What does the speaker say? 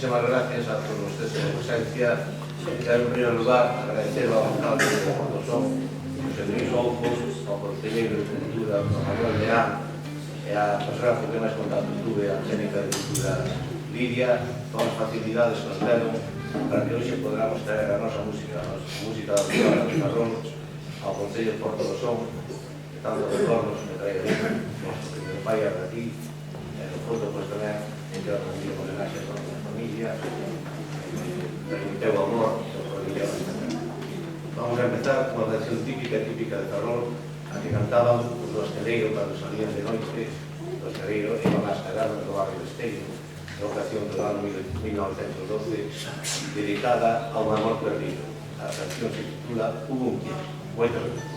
Muchísimas gracias a todos ustedes por su presencia. Quero, en primer lugar, agradecer ao alcalde de Portosón, José Luis Oufos, ao concelleiro de Cultura, Manuel Leán, e a persona que máis contacto tuve, a técnica de Cultura Lidia, todas as facilidades que nos deron para que hoxe podamos traer a nosa música da ciudad de Ferrol, ao Concello de Portosón, que tanto retornos me trae aquí, noso primeiro pai de aquí, e no fondo, pois tamén, en que rendir homenaxe a toda a familia, permiteu o amor, vamos a empezar con unha canción típica de Ferrol, a que cantaban os do Estereiro cando salían de noite, do Estereiro iban ás cavernas do barrio de Esteiro, é unha canción do ano 1912, dedicada a un amor perdido. A canción se titula Hubo un tiempo. Moitas gracias.